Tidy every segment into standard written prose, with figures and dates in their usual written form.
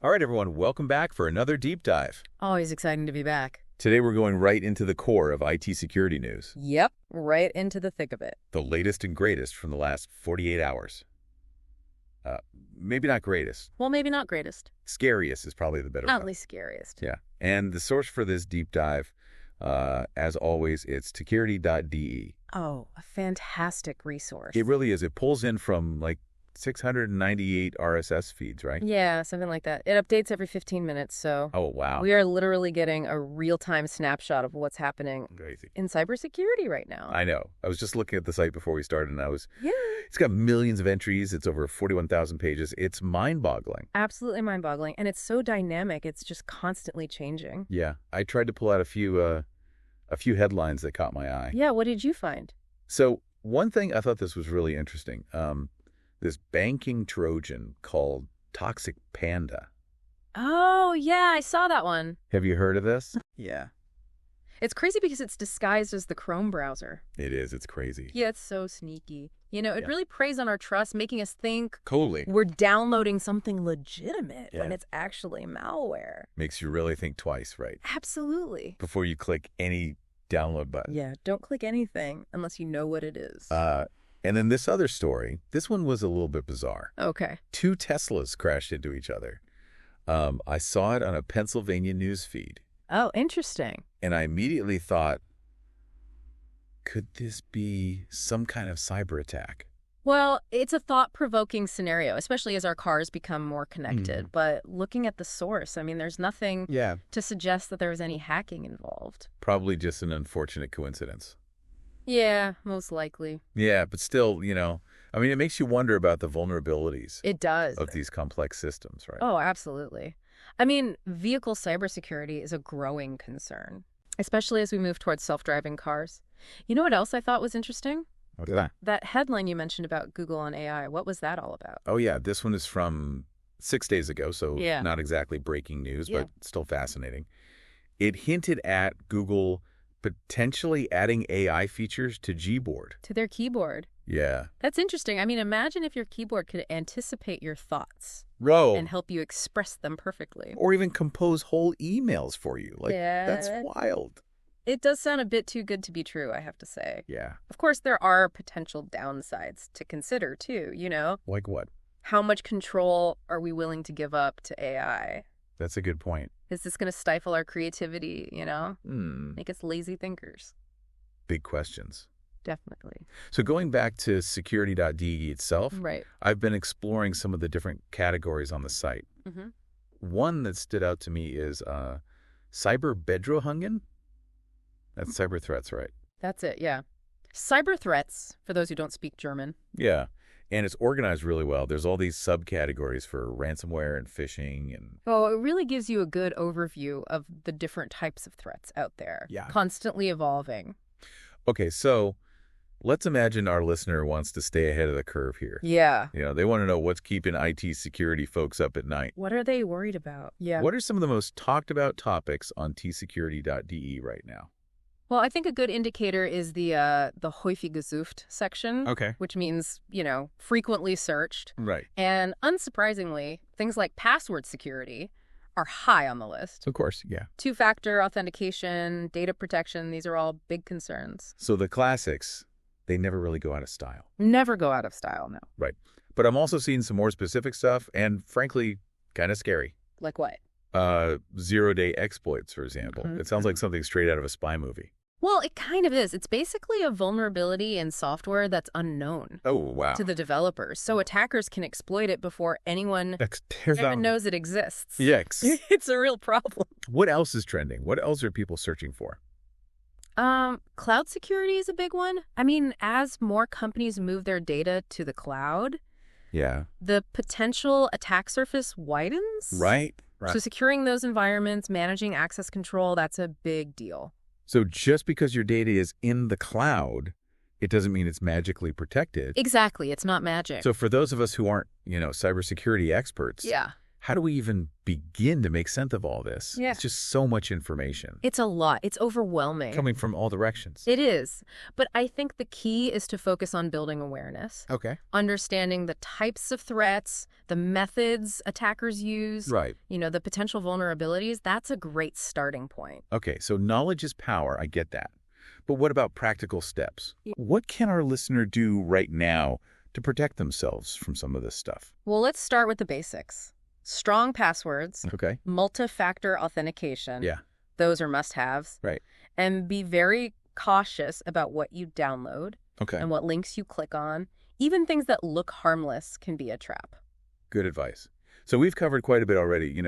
All right, everyone, welcome back for another deep dive. Always exciting to be back. Today, we're going right into the core of IT security news. Yep, right into the thick of it. The latest and greatest from the last 48 hours. Maybe not greatest. Well, maybe not greatest. Scariest is probably the better At one. least scariest. Yeah. And the source for this deep dive, as always, it's security.de. Oh, a fantastic resource. It really is. It pulls in from like 698 RSS feeds, right? Yeah, something like that. It updates every 15 minutes, so Oh, wow. we are literally getting a real-time snapshot of what's happening Crazy. in cybersecurity right now. I know. I was just looking at the site before we started, and Yeah. it's got millions of entries. It's over 41,000 pages. It's mind-boggling. Absolutely mind-boggling, and it's so dynamic. It's just constantly changing. Yeah. I tried to pull out a few headlines that caught my eye. Yeah, what did you find? So one thing, I thought this was really interesting. This banking Trojan called Toxic Panda. Oh, yeah, I saw that one. Have you heard of this? Yeah. It's crazy because it's disguised as the Chrome browser. It is. It's crazy. Yeah, it's so sneaky. You know, it Yeah. really preys on our trust, making us think Totally. we're downloading something legitimate when Yeah. it's actually malware. Makes you really think twice, right? Absolutely. Before you click any download button. Yeah, don't click anything unless you know what it is. And then this other story, this one was a little bit bizarre. Okay. 2 Teslas crashed into each other. I saw it on a Pennsylvania news feed, Oh, interesting. and I immediately thought, could this be some kind of cyber attack? Well, it's a thought-provoking scenario, especially as our cars become more connected. Mhm. But looking at the source, I mean, there's nothing Yeah. to suggest that there was any hacking involved. Probably just an unfortunate coincidence. Yeah, most likely. Yeah, but still, I mean, it makes you wonder about the vulnerabilities It does. of these complex systems, right? Oh, absolutely. I mean, vehicle cybersecurity is a growing concern, especially as we move towards self-driving cars. You know what else I thought was interesting? What's that? That headline you mentioned about Google and AI. What was that all about? Oh, yeah, this one is from 6 days ago, so Yeah. not exactly breaking news, Yeah. but still fascinating. It hinted at Google potentially adding AI features to Gboard. To their keyboard. Yeah. That's interesting. I mean, imagine if your keyboard could anticipate your thoughts Row. and help you express them perfectly. Or even compose whole emails for you. Like, Yeah. that's wild. It does sound a bit too good to be true, I have to say. Yeah. Of course, there are potential downsides to consider, too, you know? Like what? How much control are we willing to give up to AI? That's a good point. Is this going to stifle our creativity, you know? Hmm. Make us lazy thinkers? Big questions. Definitely. So going back to security.de itself, Right. I've been exploring some of the different categories on the site. Mm-hmm. One that stood out to me is Cyberbedrohungen. That's cyber threats, right? That's it, yeah. Cyber threats, for those who don't speak German. Yeah. And it's organized really well. There's all these subcategories for ransomware and phishing and Oh, it really gives you a good overview of the different types of threats out there. Yeah. Constantly evolving. Okay, so let's imagine our listener wants to stay ahead of the curve here. Yeah. They want to know what's keeping IT security folks up at night. What are they worried about? Yeah. What are some of the most talked about topics on tsecurity.de right now? Well, I think a good indicator is the häufig gesucht section, Okay. which means, frequently searched. Right. And unsurprisingly, things like password security are high on the list. Of course, yeah. Two-factor authentication, data protection, these are all big concerns. So the classics, they never really go out of style. Never go out of style, no. Right. But I'm also seeing some more specific stuff and, frankly, kind of scary. Like what? Zero-day exploits, for example. Mhm. It sounds like something straight out of a spy movie. Well, it kind of is. It's basically a vulnerability in software that's unknown Oh, wow. to the developers. So attackers can exploit it before anyone Tears even knows it exists. Yikes. It's a real problem. What else is trending? What else are people searching for? Cloud security is a big one. I mean, as more companies move their data to the cloud, Yeah. the potential attack surface widens. Right. So securing those environments, managing access control, that's a big deal. So just because your data is in the cloud, it doesn't mean it's magically protected. Exactly. It's not magic. So for those of us who aren't, cybersecurity experts, yeah. How do we even begin to make sense of all this? Yeah. It's just so much information It's a lot. It's overwhelming. coming from all directions. It is. But I think the key is to focus on building awareness, Okay. understanding the types of threats, the methods attackers use, Right. the potential vulnerabilities. That's a great starting point. Okay, so knowledge is power. I get that. But what about practical steps? Yeah. What can our listener do right now to protect themselves from some of this stuff? Well, let's start with the basics. Strong passwords, Okay. multi-factor authentication. Yeah. Those are must-haves. Right. And be very cautious about what you download Okay. and what links you click on. Even things that look harmless can be a trap. Good advice. So we've covered quite a bit already,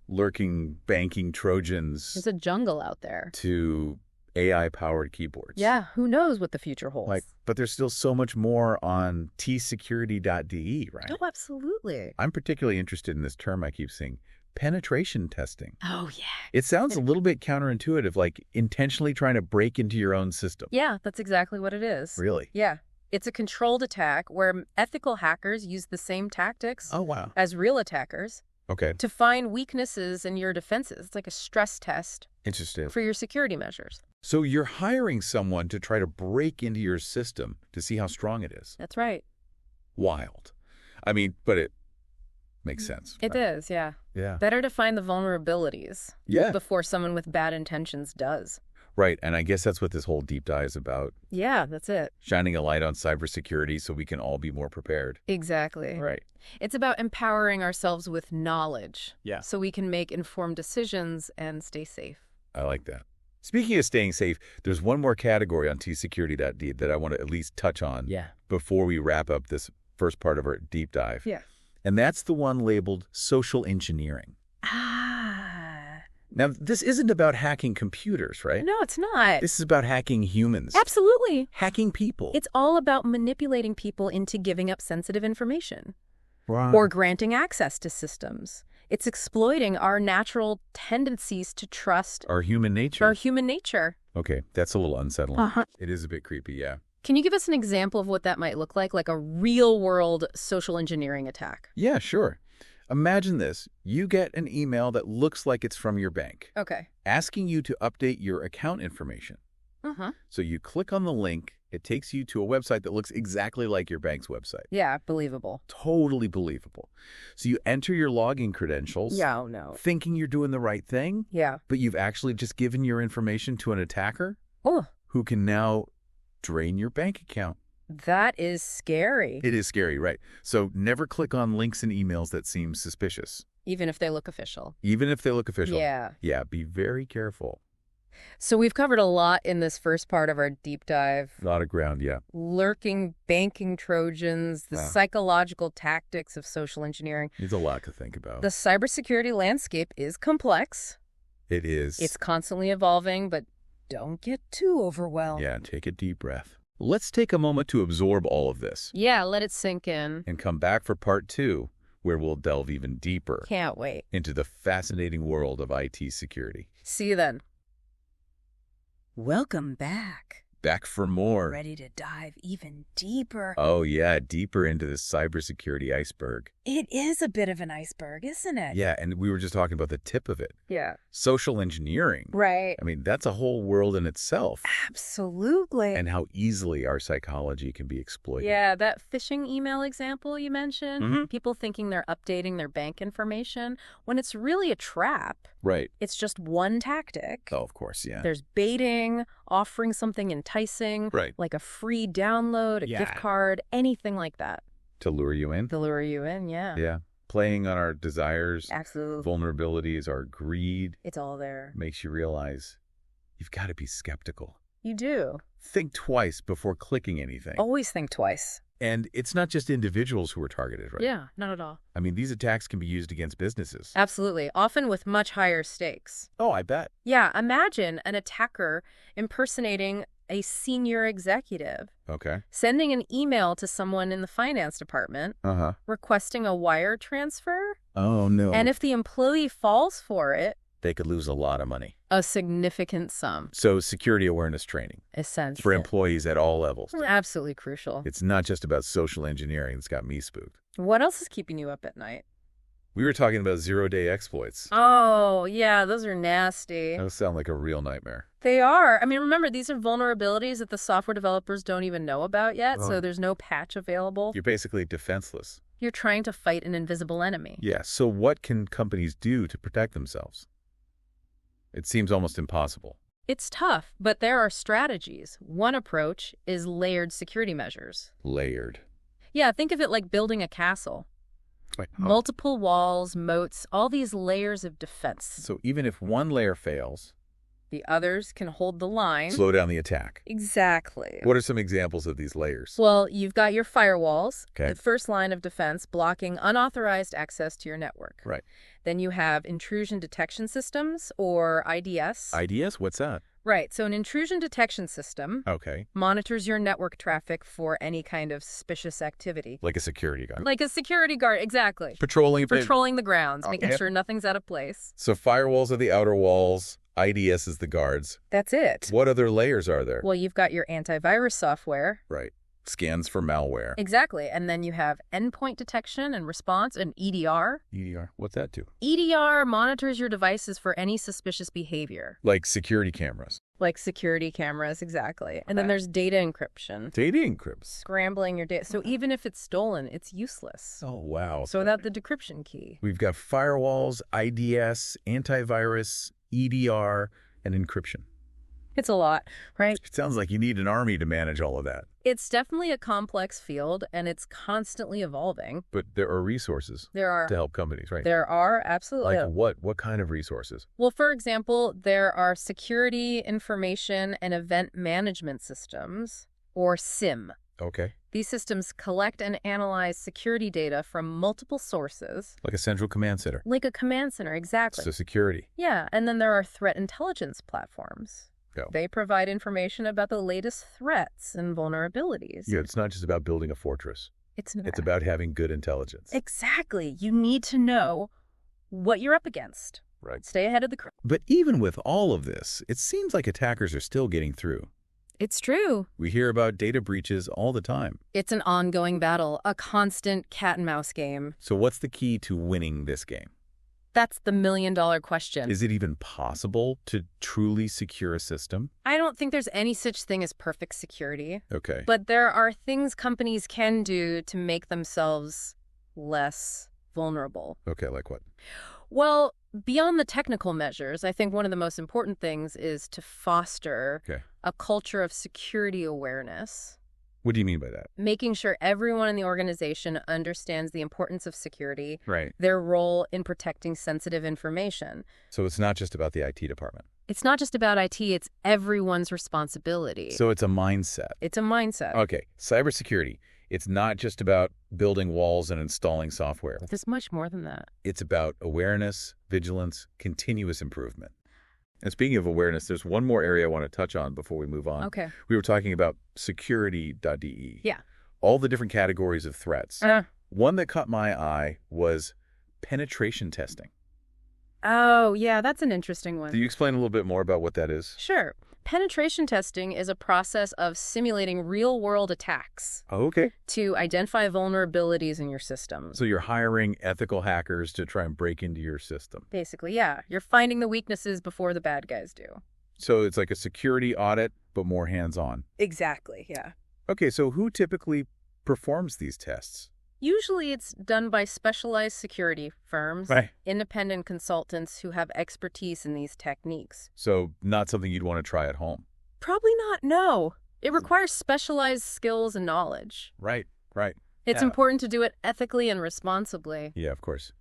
lurking banking Trojans There's a jungle out there. to AI-powered keyboards. Yeah, who knows what the future holds. But there's still so much more on tsecurity.de, right? Oh, absolutely. I'm particularly interested in this term I keep seeing, penetration testing. Oh, yeah. It sounds a little bit counterintuitive, like intentionally trying to break into your own system. Yeah, that's exactly what it is. Really? Yeah. It's a controlled attack where ethical hackers use the same tactics Oh, wow. as real attackers Okay. to find weaknesses in your defenses. It's like a stress test Interesting. for your security measures. So you're hiring someone to try to break into your system to see how strong it is. That's right. Wild. I mean, but it makes sense. It is, yeah. Yeah. Better to find the vulnerabilities Yeah. before someone with bad intentions does. Right. And I guess that's what this whole deep dive is about, Yeah, that's it. shining a light on cybersecurity so we can all be more prepared. Exactly. Right. It's about empowering ourselves with knowledge Yeah. so we can make informed decisions and stay safe. I like that. Speaking of staying safe, there's one more category on tsecurity.de that I want to at least touch on before we wrap up this first part of our deep dive. Yeah. And that's the one labeled social engineering. Ah. Now, this isn't about hacking computers, right? No, it's not. This is about hacking humans. Absolutely. Hacking people. It's all about manipulating people into giving up sensitive information right. or granting access to systems. It's exploiting our natural tendencies to trust our human nature. our human nature. Okay, that's a little unsettling. Uh-huh. It is a bit creepy, yeah. Can you give us an example of what that might look like a real-world social engineering attack? Yeah, sure. Imagine this. You get an email that looks like it's from your bank, Okay. asking you to update your account information. Uh-huh. So you click on the link. It takes you to a website that looks exactly like your bank's website. Yeah, believable. Totally believable. So you enter your login credentials, Yeah, oh no. thinking you're doing the right thing, Yeah. but you've actually just given your information to an attacker Oh, who can now drain your bank account. that is scary. It is scary, right? So never click on links and emails that seem suspicious, Even if they look official. even if they look official. Yeah. Yeah, be very careful. So we've covered a lot in this first part of our deep dive. A lot of ground, yeah. Lurking banking Trojans, the Wow. psychological tactics of social engineering. It's a lot to think about. The cybersecurity landscape is complex. It is. It's constantly evolving, but don't get too overwhelmed. Yeah, take a deep breath. Let's take a moment to absorb all of this Yeah, let it sink in. and come back for part 2, where we'll delve even deeper Can't wait. into the fascinating world of IT security. See you then. Welcome back. Back for more. Ready to dive even deeper. Oh, yeah, deeper into the cybersecurity iceberg. It is a bit of an iceberg, isn't it? Yeah, and we were just talking about the tip of it. Yeah. Social engineering. Right. I mean, that's a whole world in itself. Absolutely. And how easily our psychology can be exploited. Yeah, that phishing email example you mentioned, Mhm. people thinking they're updating their bank information when it's really a trap. Right. It's just one tactic. Oh, of course, yeah. There's baiting, offering something enticing, Right. like a free download, a Yeah. gift card, anything like that. To lure you in. To lure you in, yeah. Yeah. Playing on our desires, Absolutely. vulnerabilities, our greed It's all there. makes you realize you've got to be skeptical. You do. Think twice before clicking anything. Always think twice. And it's not just individuals who are targeted, right? Yeah, not at all. I mean, these attacks can be used against businesses. Absolutely. Often with much higher stakes. Oh, I bet. Yeah, imagine an attacker impersonating a senior executive, Okay. sending an email to someone in the finance department, Uh-huh. requesting a wire transfer, Oh, no. and if the employee falls for it, they could lose a lot of money. a significant sum. So security awareness training Essential. for employees at all levels. Absolutely crucial. It's not just about social engineering that's got me spooked. What else is keeping you up at night? We were talking about zero-day exploits. Oh, yeah, those are nasty. Those sound like a real nightmare. They are. I mean, remember, these are vulnerabilities that the software developers don't even know about yet, so there's no patch available. You're basically defenseless. You're trying to fight an invisible enemy. Yeah, so what can companies do to protect themselves? It seems almost impossible. It's tough, but there are strategies. One approach is layered security measures. Layered. Yeah, think of it like building a castle. Wait, Multiple walls, moats, all these layers of defense. So even if one layer fails, the others can hold the line. slow down the attack. Exactly. What are some examples of these layers? Well, you've got your firewalls, Okay. the first line of defense, blocking unauthorized access to your network. Right. Then you have intrusion detection systems, or IDS. IDS? What's that? Right, so an intrusion detection system Okay. monitors your network traffic for any kind of suspicious activity. Like a security guard. Like a security guard, exactly. Patrolling. Patrolling the grounds, making Okay. sure nothing's out of place. So firewalls are the outer walls, IDS is the guards. That's it. What other layers are there? Well, you've got your antivirus software. Right. Scans for malware. Exactly. And then you have endpoint detection and response, and EDR. EDR. What's that do? EDR monitors your devices for any suspicious behavior. Like security cameras. Like security cameras, exactly. And then there's data encryption. Data encrypts. Scrambling your data. So even if it's stolen, it's useless. Oh, wow. So without the decryption key. We've got firewalls, IDS, antivirus, EDR, and encryption. It's a lot, right? It sounds like you need an army to manage all of that. It's definitely a complex field, and it's constantly evolving. But there are resources There are. to help companies, right? There are, absolutely. Like what? What kind of resources? Well, for example, there are security, information, and event management systems, or SIM. Okay. These systems collect and analyze security data from multiple sources. Like a central command center. Like a command center, exactly. So security. Yeah, and then there are threat intelligence platforms. Yeah. They provide information about the latest threats and vulnerabilities. Yeah, it's not just about building a fortress. It's It's about having good intelligence. Exactly. You need to know what you're up against. Right. Stay ahead of the curve. But even with all of this, it seems like attackers are still getting through. It's true. We hear about data breaches all the time. It's an ongoing battle, a constant cat and mouse game. So what's the key to winning this game? That's the million-dollar question. Is it even possible to truly secure a system? I don't think there's any such thing as perfect security. Okay. But there are things companies can do to make themselves less vulnerable. Okay, like what? Well, beyond the technical measures, I think one of the most important things is to foster a culture of security awareness. What do you mean by that? Making sure everyone in the organization understands the importance of security, Right. their role in protecting sensitive information. So it's not just about the IT department. It's not just about IT, it's everyone's responsibility. So it's a mindset. It's a mindset. Okay, cybersecurity. It's not just about building walls and installing software. There's much more than that. It's about awareness, vigilance, continuous improvement. And speaking of awareness, there's one more area I want to touch on before we move on. Okay. We were talking about security.de. Yeah. All the different categories of threats. One that caught my eye was penetration testing. Oh, yeah, that's an interesting one. Can you explain a little bit more about what that is? Sure. Penetration testing is a process of simulating real-world attacks Okay. to identify vulnerabilities in your systems. So you're hiring ethical hackers to try and break into your system. Basically, yeah. You're finding the weaknesses before the bad guys do. So it's like a security audit, but more hands-on. Exactly, yeah. Okay, so who typically performs these tests? Usually it's done by specialized security firms, Right. independent consultants who have expertise in these techniques. So not something you'd want to try at home. Probably not, no. It requires specialized skills and knowledge. Right, right. It's Yeah. important to do it ethically and responsibly. Yeah, of course.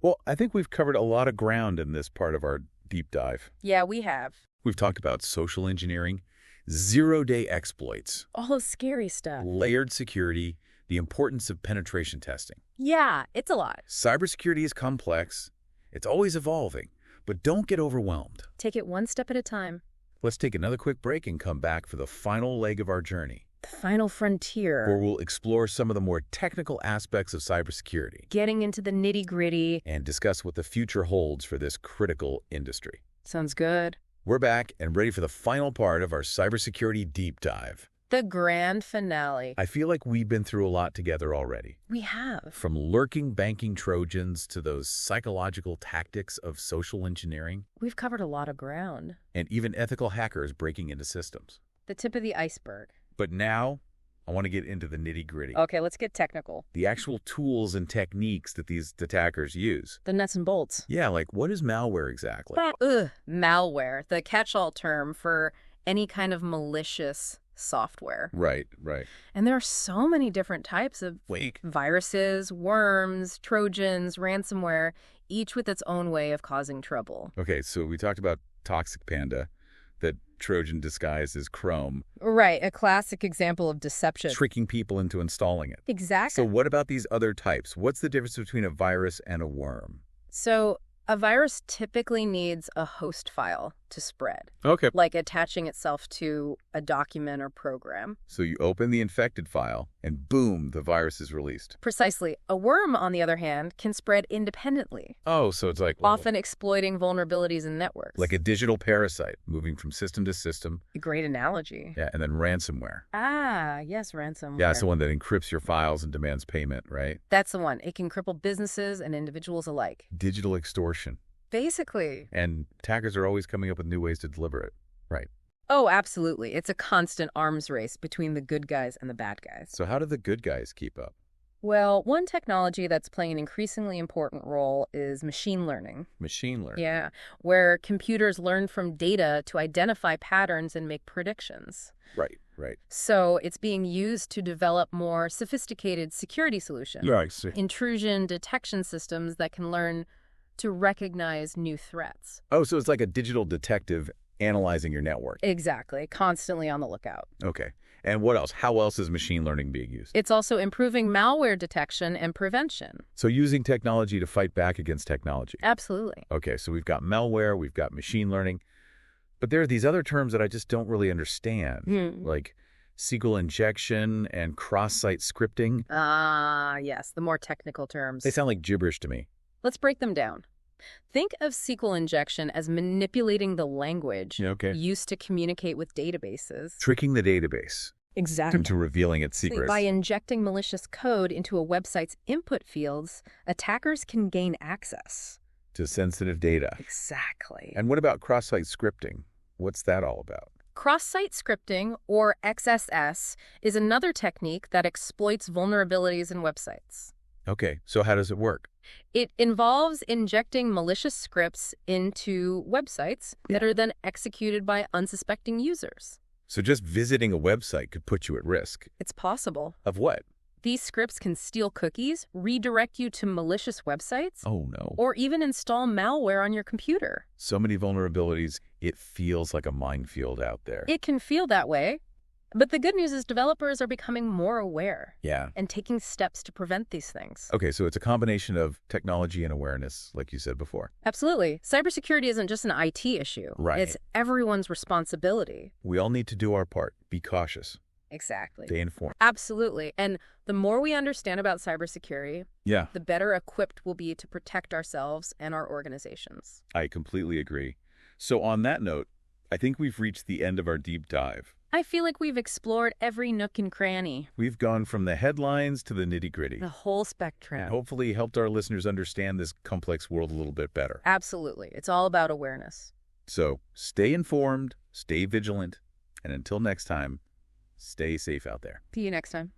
Well, I think we've covered a lot of ground in this part of our deep dive. Yeah, we have. We've talked about social engineering, zero-day exploits, All the scary stuff. layered security, the importance of penetration testing. Yeah, it's a lot. Cybersecurity is complex. It's always evolving, but don't get overwhelmed. Take it one step at a time. Let's take another quick break and come back for the final leg of our journey, The final frontier. where we'll explore some of the more technical aspects of cybersecurity Getting into the nitty-gritty. and discuss what the future holds for this critical industry. Sounds good. We're back and ready for the final part of our cybersecurity deep dive. The grand finale. I feel like we've been through a lot together already. We have. From lurking banking Trojans to those psychological tactics of social engineering. We've covered a lot of ground. And even ethical hackers breaking into systems. The tip of the iceberg. But now, I want to get into the nitty-gritty. Okay, let's get technical. The actual tools and techniques that these attackers use. The nuts and bolts. Yeah, like what is malware exactly? Malware, the catch-all term for any kind of malicious software. Right, right. And there are so many different types of viruses, worms, Trojans, ransomware, each with its own way of causing trouble. Okay, so we talked about Toxic Panda, that Trojan disguised as Chrome. Right, a classic example of deception. Tricking people into installing it. Exactly. So what about these other types? What's the difference between a virus and a worm? So a virus typically needs a host file to spread. Okay. Like attaching itself to a document or program. So you open the infected file, and boom, the virus is released. Precisely. A worm, on the other hand, can spread independently. Oh, so it's like... often exploiting vulnerabilities in networks. Like a digital parasite, moving from system to system. A great analogy. Yeah, and then ransomware. Ah, yes, ransomware. Yeah, it's the one that encrypts your files and demands payment, right? That's the one. It can cripple businesses and individuals alike. Digital extortion. Basically. And attackers are always coming up with new ways to deliver it. Right. Oh, absolutely. It's a constant arms race between the good guys and the bad guys. So how do the good guys keep up? Well, one technology that's playing an increasingly important role is machine learning. Machine learning? Yeah, where computers learn from data to identify patterns and make predictions. Right, right. So it's being used to develop more sophisticated security solutions. Yeah, I see. Intrusion detection systems that can learn to recognize new threats. Oh, so it's like a digital detective analyzing your network. Exactly. Constantly on the lookout. Okay. And what else? How else is machine learning being used? It's also improving malware detection and prevention. So using technology to fight back against technology. Absolutely. Okay, so we've got malware, we've got machine learning. But there are these other terms that I just don't really understand, like SQL injection and cross-site scripting. Ah, yes, the more technical terms. They sound like gibberish to me. Let's break them down. Think of SQL injection as manipulating the language used to communicate with databases. Tricking the database. Exactly. Into revealing its secrets. By injecting malicious code into a website's input fields, attackers can gain access to sensitive data. Exactly. And what about cross-site scripting? What's that all about? Cross-site scripting, or XSS, is another technique that exploits vulnerabilities in websites. Okay, so how does it work? It involves injecting malicious scripts into websites that are then executed by unsuspecting users. So just visiting a website could put you at risk. It's possible. Of what? These scripts can steal cookies, redirect you to malicious websites. Oh, no. Or even install malware on your computer. So many vulnerabilities, it feels like a minefield out there. It can feel that way. But the good news is developers are becoming more aware. Yeah. And taking steps to prevent these things. Okay, so it's a combination of technology and awareness, like you said before. Absolutely. Cybersecurity isn't just an IT issue. Right. It's everyone's responsibility. We all need to do our part. Be cautious. Exactly. Stay informed. Absolutely. And the more we understand about cybersecurity, the better equipped we'll be to protect ourselves and our organizations. I completely agree. So on that note, I think we've reached the end of our deep dive. I feel like we've explored every nook and cranny. We've gone from the headlines to the nitty-gritty. The whole spectrum. And hopefully helped our listeners understand this complex world a little bit better. Absolutely. It's all about awareness. So stay informed, stay vigilant, and until next time, stay safe out there. See you next time.